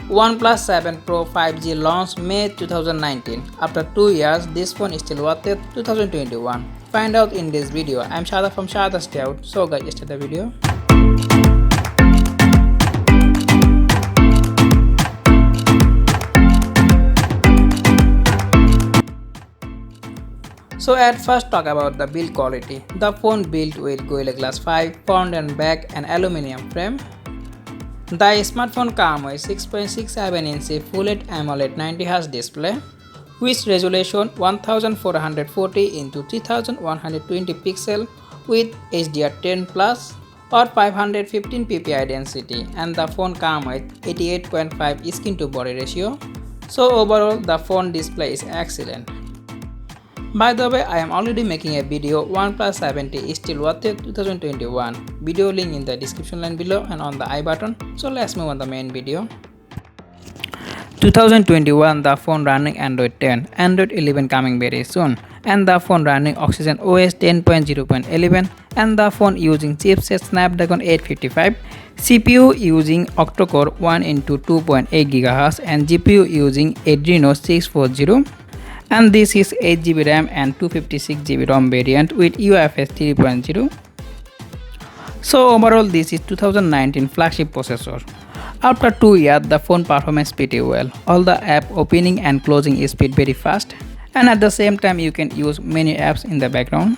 OnePlus 7 Pro 5G launched May 2019. After 2 years, this phone is still worth it 2021. Find out in this video. I'm Shada from SHADAT'S Dayout. So guys, let's start the video. So at first talk about the build quality. The phone built with Gorilla Glass 5, front and back and aluminium frame. The smartphone comes with 6.67-inch Full HD AMOLED 90Hz display, with resolution 1440 x 3120 pixel with HDR10 Plus or 515 ppi density, and the phone comes with 88.5 skin to body ratio. So overall the phone display is excellent. By the way, I am already making a video OnePlus 7T is still worth it 2021. Video link in the description line below and on the I button. So let's move on the main video. 2021 the phone running Android 10, Android 11 coming very soon, and the phone running Oxygen OS 10.0.11, and the phone using chipset Snapdragon 855, CPU using octa-core 1x2.8 GHz and GPU using Adreno 640. And this is 8GB RAM and 256GB ROM variant with UFS 3.0. So overall this is 2019 flagship processor. After 2 years the phone performance pretty well. All the app opening and closing is speed very fast, and at the same time you can use many apps in the background.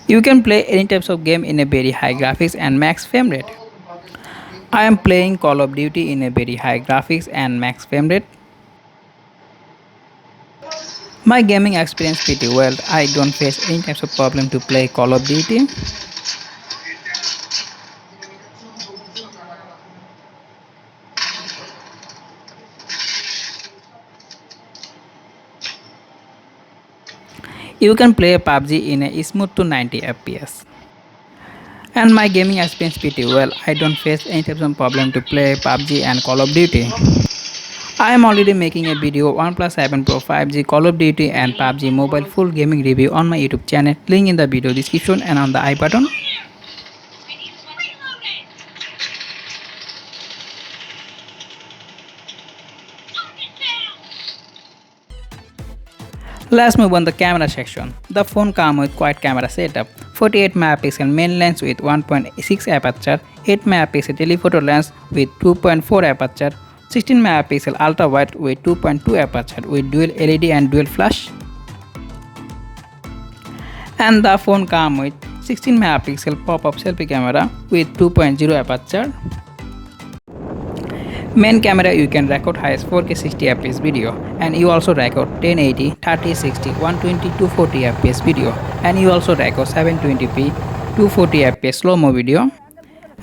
You can play any types of game in a very high graphics and max frame rate. I am playing Call of Duty in a very high graphics and max frame rate. My gaming experience pretty well. I don't face any types of problem to play Call of Duty. You can play Pubg in a smooth to 90 FPS. And my gaming experience pretty well. I don't face any types of problem to play Pubg and Call of Duty. I am already making a video OnePlus 7 Pro 5G Call of Duty and Pubg mobile full gaming review on my YouTube channel. Link in the video description and on the I button. Let's move on the camera section. The phone comes with quite camera setup. 48 megapixel main lens with 1.6 aperture, 8 megapixel telephoto lens with 2.4 aperture, 16 megapixel ultra wide with 2.2 aperture with dual LED and dual flash. And the phone comes with 16 megapixel pop-up selfie camera with 2.0 aperture. Main camera you can record highest 4K 60 fps video, and you also record 1080, 30, 60, 120, 240 fps video, and you also record 720p 240 fps slow-mo video,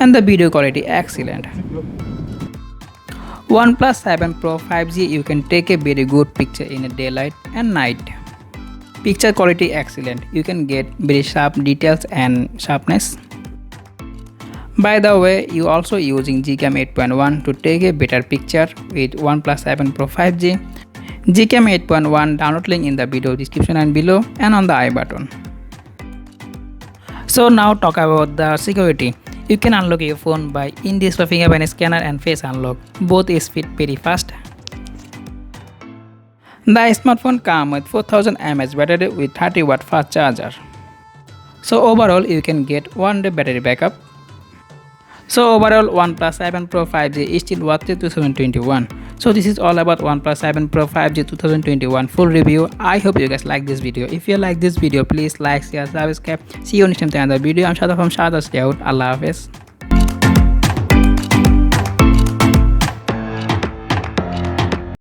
and the video quality excellent. OnePlus 7 Pro 5G you can take a very good picture in a daylight and night. Picture quality excellent. You can get very sharp details and sharpness. By the way, you also using Gcam 8.1 to take a better picture with OnePlus 7 Pro 5G. Gcam 8.1 download link in the video description and below and on the I button. So now talk about the security. You can unlock your phone by in-display fingerprint scanner and face unlock. Both is fit very fast. The smartphone comes with 4000 mAh battery with 30 watt fast charger. So overall you can get 1 day battery backup. So overall OnePlus 7 Pro 5G is still worth it 2021. So this is all about OnePlus 7 Pro 5G 2021 full review. I hope you guys like this video. If you like this video, please like, share, subscribe. See you next time in another video. I'm Shada from SHADAT'S Dayout. Allah Hafiz.